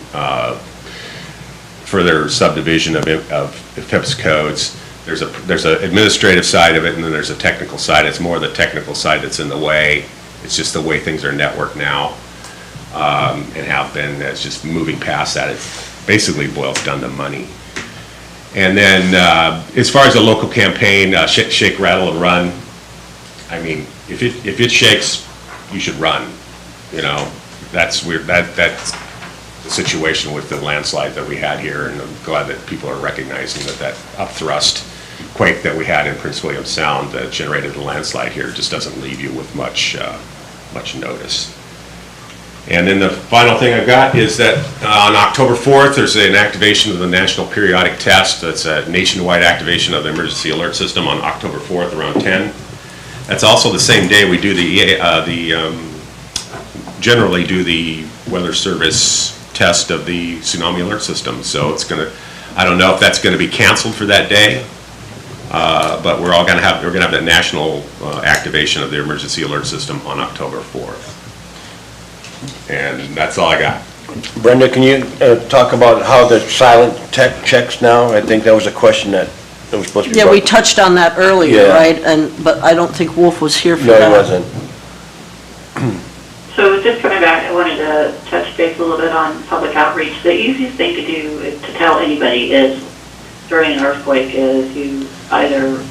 further subdivision of FIPS codes. There's an administrative side of it, and then there's a technical side. It's more the technical side that's in the way. It's just the way things are networked now, and have been. It's just moving past that. It basically boils down to money. And then as far as a local campaign, shake, rattle, and run. I mean, if it shakes, you should run. You know, that's weird, that's the situation with the landslide that we had here, and I'm glad that people are recognizing that upthrust quake that we had in Prince William Sound that generated the landslide here just doesn't leave you with much notice. And then the final thing I've got is that on October 4th, there's an activation of the National Periodic Test. That's a nationwide activation of the emergency alert system on October 4th around 10. That's also the same day we do generally do the Weather Service test of the tsunami alert system. So it's I don't know if that's gonna be canceled for that day, but we're gonna have that national activation of the emergency alert system on October 4th. And that's all I got. Brenda, can you talk about how the silent tech checks now? I think that was a question that was supposed to be. Yeah, we touched on that earlier, Yeah. right? But I don't think Wolf was here for No, that. he wasn't. So just coming back, I wanted to touch base a little bit on public outreach. The easiest thing to do is to tell anybody is during an earthquake is you either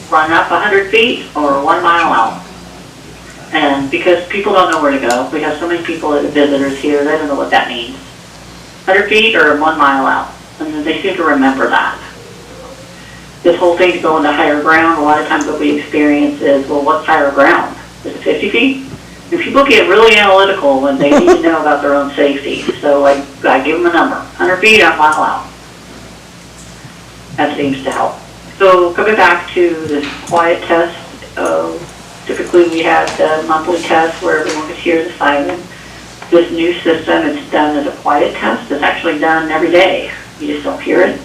run up 100 feet or 1 mile out. And because people don't know where to go, we have so many people that are visitors here, they don't know what that means. 100 feet or 1 mile out, and they seem to remember that. This whole thing's going to higher ground. A lot of times what we experience is, well, what's higher ground? Is it 50 feet? And people get really analytical when they need to know about their own safety. So I give them a number, 100 feet or 1 mile out. That seems to help. So coming back to this quiet test, typically we had the monthly test where everyone could hear the siren. This new system, it's done as a quiet test. It's actually done every day. You just don't hear it.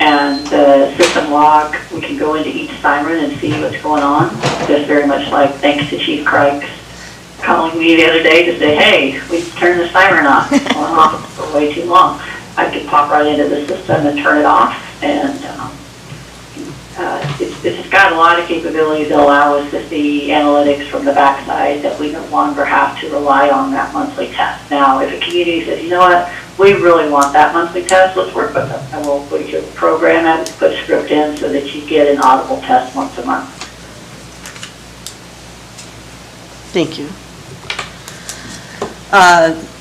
And the system log, we can go into each siren and see what's going on. Just very much like thanks to Chief Craig calling me the other day to say, hey, we turned the siren off. It's going off for way too long. I could pop right into the system and turn it off. And it's got a lot of capabilities that allow us to see analytics from the backside that we no longer have to rely on that monthly test. Now, if a community says, you know what, we really want that monthly test, let's work with them. And we'll put your program in, put a script in so that you get an audible test once a month. Thank you.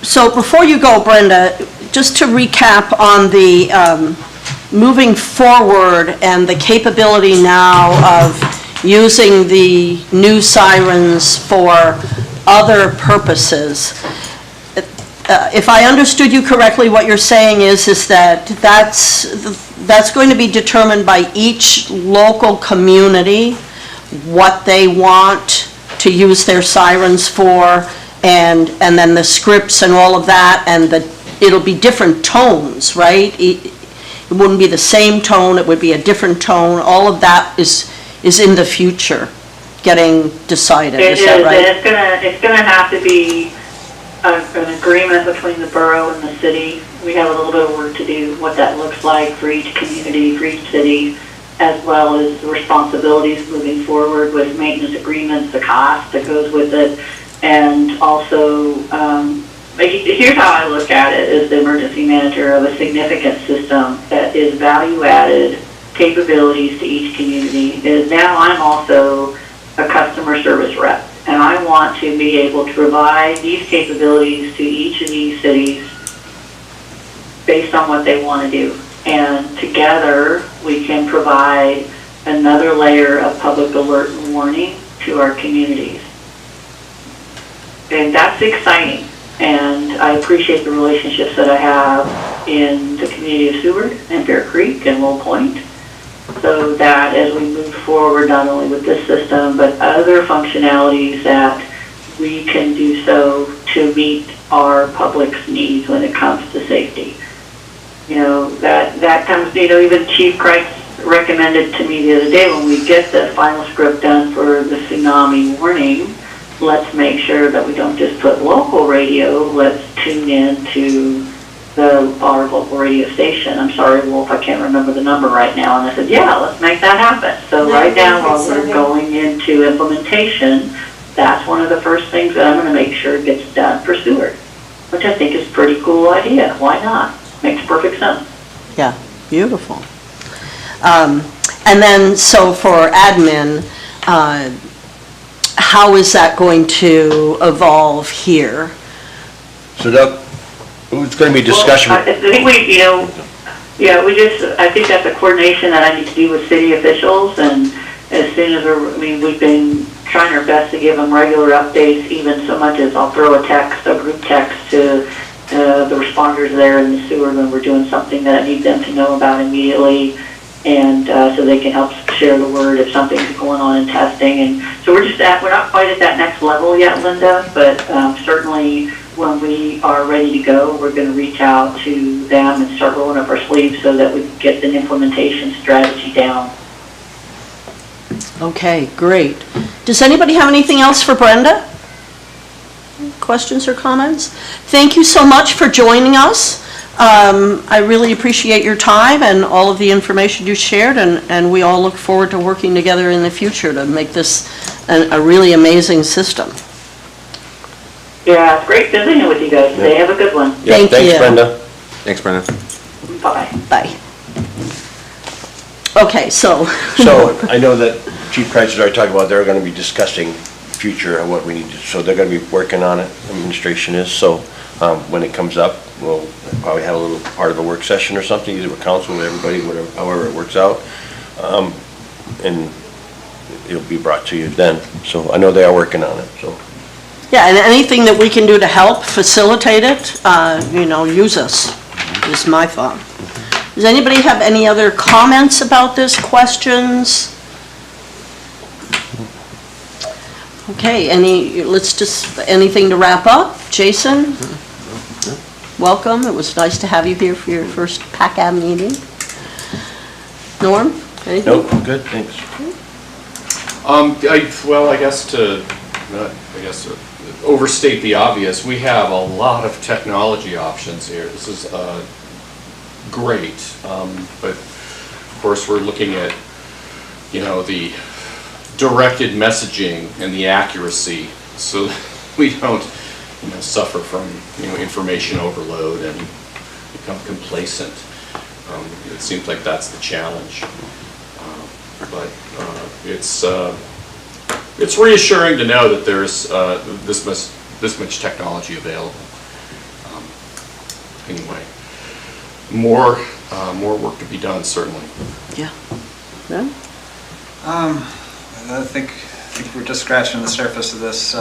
So before you go, Brenda, just to recap on the moving forward and the capability now of using the new sirens for other purposes. If I understood you correctly, what you're saying is that that's going to be determined by each local community, what they want to use their sirens for, and then the scripts and all of that, and it'll be different tones, right? It wouldn't be the same tone, it would be a different tone. All of that is in the future getting decided, is that right? It's gonna have to be an agreement between the borough and the city. We have a little bit of work to do, what that looks like for each community, for each city, as well as the responsibilities moving forward with maintenance agreements, the cost that goes with it, and also, here's how I look at it as the emergency manager of a significant system that is value-added capabilities to each community, is now I'm also a customer service rep. And I want to be able to provide these capabilities to each of these cities based on what they want to do. And together, we can provide another layer of public alert and warning to our communities. And that's exciting. And I appreciate the relationships that I have in the community of Seward and Bear Creek and Will Point, so that as we move forward, not only with this system, but other functionalities that we can do so to meet our public's needs when it comes to safety. You know, that comes, you know, even Chief Craig recommended to me the other day when we get the final script done for the tsunami warning, let's make sure that we don't just put local radio, let's tune in to our local radio station. I'm sorry, Wolf, I can't remember the number right now. And I said, yeah, let's make that happen. So right now, while we're going into implementation, that's one of the first things that I'm going to make sure gets done for Seward, which I think is a pretty cool idea. Why not? Makes perfect sense. Yeah, beautiful. And then, so for admin, how is that going to evolve here? So Doug, it's going to be discussion. Well, I think we, I think that's a coordination that I need to do with city officials, and as soon as we've been trying our best to give them regular updates, even so much as I'll throw a group text to the responders there in the sewer when we're doing something that I need them to know about immediately, and so they can help share the word if something's going on in testing. And so we're not quite at that next level yet, Linda, but certainly when we are ready to go, we're going to reach out to them and start rolling up our sleeves so that we can get an implementation strategy down. Okay, great. Does anybody have anything else for Brenda? Questions or comments? Thank you so much for joining us. I really appreciate your time and all of the information you shared, and we all look forward to working together in the future to make this a really amazing system. Yeah, it's great visiting with you guys today. Have a good one. Yeah, Thank thanks, you. Brenda. Thanks, Brenda. Bye. Bye. Okay, so. So I know that Chief Price has already talked about, they're going to be discussing future and what we need to, so they're going to be working on it, administration is, so when it comes up, we'll probably have a little part of a work session or something, either with council, with everybody, whatever, however it works out. And it'll be brought to you then. So I know they are working on it, so. Yeah, and anything that we can do to help facilitate it, use us, is my thought. Does anybody have any other comments about this, questions? Okay, anything to wrap up? Jason? Welcome, it was nice to have you here for your first PACAB meeting. Norm, anything? Nope, good, thanks. I guess to overstate the obvious, we have a lot of technology options here. This is great, but of course we're looking at, the directed messaging and the accuracy, so we don't, suffer from, information overload and become complacent. It seems like that's the challenge, but it's reassuring to know that there's this much technology available. Anyway, more work to be done, certainly. Yeah. Yeah? I think we're just scratching the surface of this.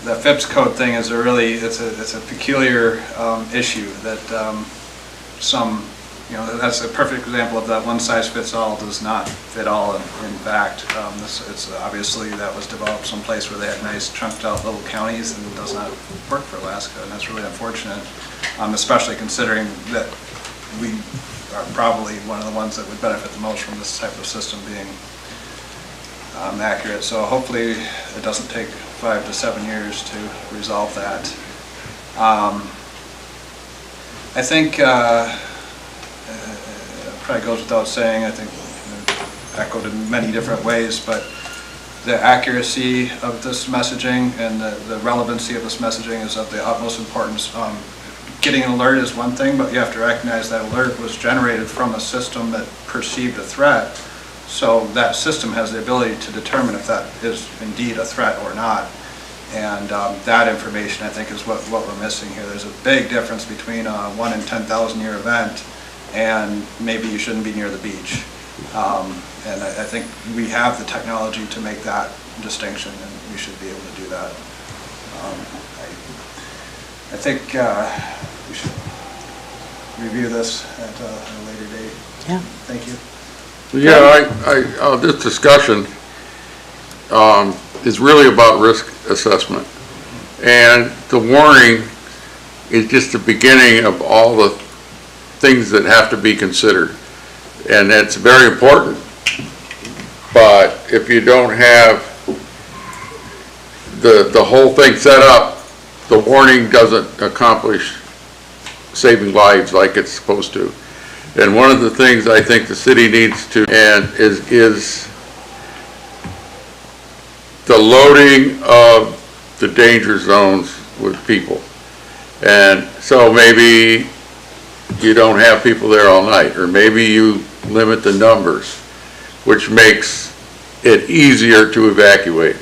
The FIPS code thing is it's a peculiar issue that that's a perfect example of that one size fits all does not fit all. In fact, it's obviously that was developed someplace where they had nice chunked out little counties, and it does not work for Alaska, and that's really unfortunate, especially considering that we are probably one of the ones that would benefit the most from this type of system being accurate. So hopefully it doesn't take 5 to 7 years to resolve that. I think probably goes without saying, I think echoed in many different ways, but the accuracy of this messaging and the relevancy of this messaging is of the utmost importance. Getting an alert is one thing, but you have to recognize that alert was generated from a system that perceived a threat. So that system has the ability to determine if that is indeed a threat or not. And that information, I think, is what we're missing here. There's a big difference between a 1 in 10,000 year event and maybe you shouldn't be near the beach. And I think we have the technology to make that distinction, and we should be able to do that. I think we should review this at a later date. Yeah. Thank you. Yeah, this discussion is really about risk assessment. And the warning is just the beginning of all the things that have to be considered. And that's very important. But if you don't have the whole thing set up, the warning doesn't accomplish saving lives like it's supposed to. And one of the things I think the city needs to is the loading of the danger zones with people. And so maybe you don't have people there all night, or maybe you limit the numbers, which makes it easier to evacuate.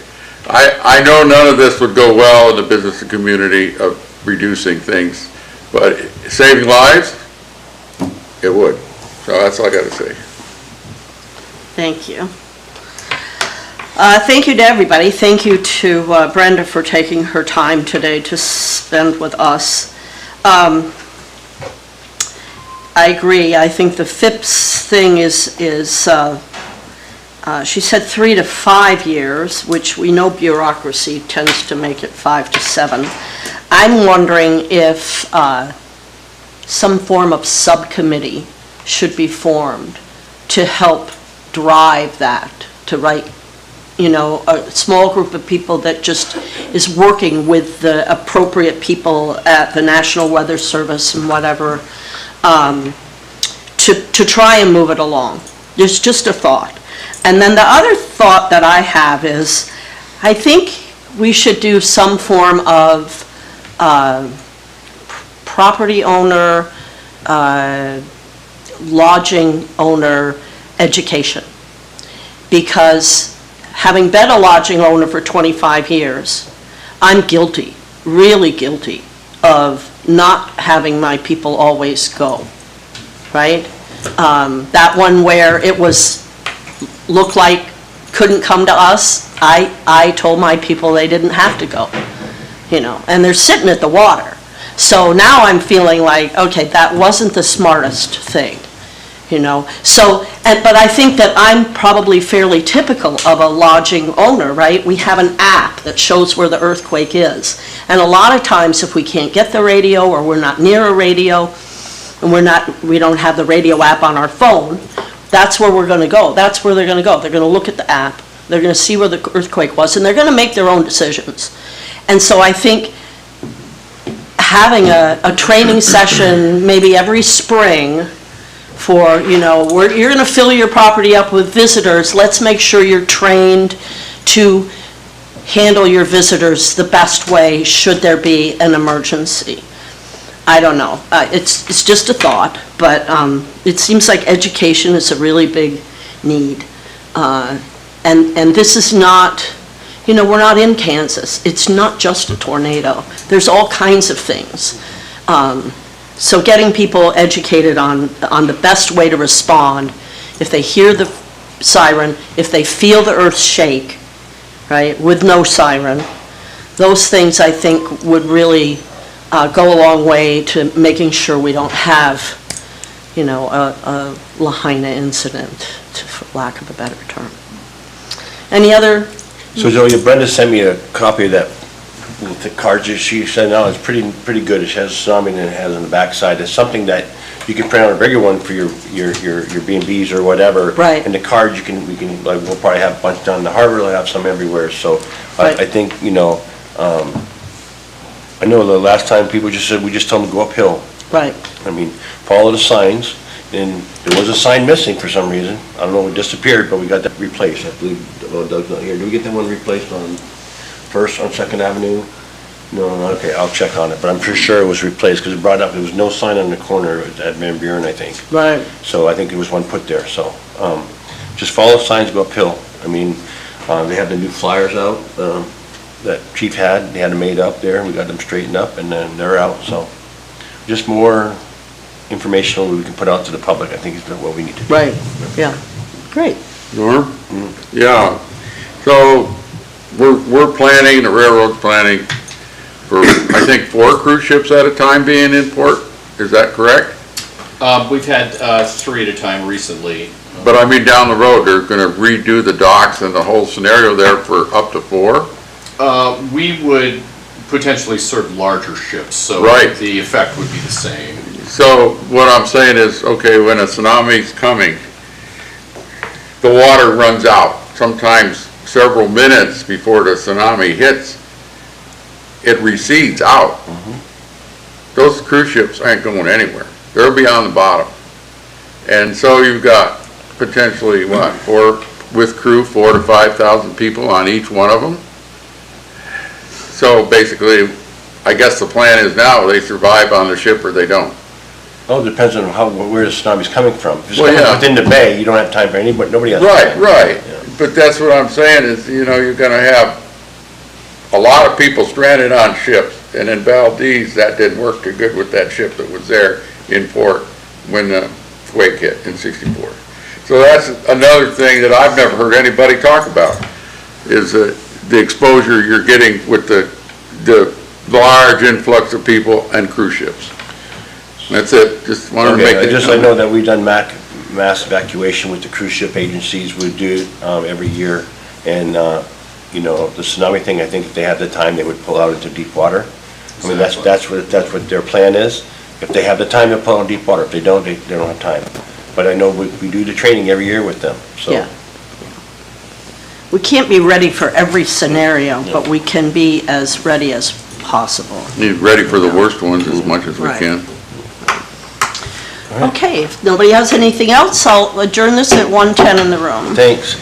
I know none of this would go well in the business community of reducing things, but saving lives, it would. So that's all I got to say. Thank you. Thank you to everybody. Thank you to Brenda for taking her time today to spend with us. I agree. I think the FIPS thing is she said 3 to 5 years, which we know bureaucracy tends to make it 5 to 7. I'm wondering if some form of subcommittee should be formed to help drive that, to write, a small group of people that just is working with the appropriate people at the National Weather Service and whatever, to try and move it along. There's just a thought. And then the other thought that I have is, I think we should do some form of property owner, lodging owner education. Because having been a lodging owner for 25 years, I'm guilty, really guilty, of not having my people always go, right? That one where it looked like couldn't come to us, I told my people they didn't have to go, and they're sitting at the water. So now I'm feeling like, okay, that wasn't the smartest thing. But I think that I'm probably fairly typical of a lodging owner, right? We have an app that shows where the earthquake is. And a lot of times if we can't get the radio or we're not near a radio and we don't have the radio app on our phone, that's where we're going to go. That's where they're going to go. They're going to look at the app. They're going to see where the earthquake was, and they're going to make their own decisions. And so I think having a training session maybe every spring for, you're going to fill your property up with visitors. Let's make sure you're trained to handle your visitors the best way should there be an emergency. I don't know. It's just a thought, but it seems like education is a really big need. And this is not, we're not in Kansas. It's not just a tornado. There's all kinds of things. So getting people educated on the best way to respond, if they hear the siren, if they feel the earth shake, right, with no siren, those things I think would really go a long way to making sure we don't have, a Lahaina incident, for lack of a better term. Any other? So Zoe, Brenda sent me a copy of that, with the cards that she sent out. It's pretty good. It has tsunami and it has on the backside. It's something that you can print out a bigger one for your B&Bs or whatever. Right. And the cards we'll probably have a bunch down in the harbor. We'll have some everywhere. So Right. I think, I know the last time people just said, we just tell them to go uphill. Right. I mean, follow the signs. And there was a sign missing for some reason. I don't know, it disappeared, but we got that replaced. I believe, well, Doug's not here. Did we get that one replaced on First, on 2nd Avenue? No, okay, I'll check on it, but I'm pretty sure it was replaced because it brought up, there was no sign on the corner at Van Buren, I think. Right. So I think there was one put there, so, just follow signs, go uphill. I mean, they have the new flyers out, that Chief had, they had them made up there, and we got them straightened up, and then they're out, so. Just more information we can put out to the public, I think is what we need to do. Right, yeah, great. Norm? Yeah, so we're planning, the railroad's planning for, I think, 4 cruise ships at a time being in port, is that correct? We've had 3 at a time recently. But I mean, down the road, they're gonna redo the docks and the whole scenario there for up to 4? We would potentially serve larger ships, so Right. the effect would be the same. So what I'm saying is, okay, when a tsunami's coming, the water runs out, sometimes several minutes before the tsunami hits, it recedes out. Those cruise ships ain't going anywhere. They'll be on the bottom. And so you've got potentially, what, 4 with crew, 4,000 to 5,000 people on each one of them. So basically, I guess the plan is now they survive on the ship or they don't. Well, it depends on where the tsunami's coming from. If it's Well, coming yeah. within the bay, you don't have time for anybody, nobody has time. Right. Yeah. But that's what I'm saying is, you're gonna have a lot of people stranded on ships, and in Valdez, that didn't work too good with that ship that was there in port when the quake hit in '64. So that's another thing that I've never heard anybody talk about, is the exposure you're getting with the large influx of people and cruise ships. That's it, just wanted to make Okay, that just I comment. know that we've done mass evacuation with the cruise ship agencies, we do it every year, and, you know, the tsunami thing, I think if they have the time, they would pull out into deep water. I mean, that's what their plan is. If they have the time, they'll pull out in deep water. If they don't, they don't have time. But I know we do the training every year with them, so. Yeah. We can't be ready for every scenario, but we can be as ready as possible. Need ready for the worst ones as much as we Right. can. Okay, if nobody has anything else, I'll adjourn this at 1:10 in the room. Thanks.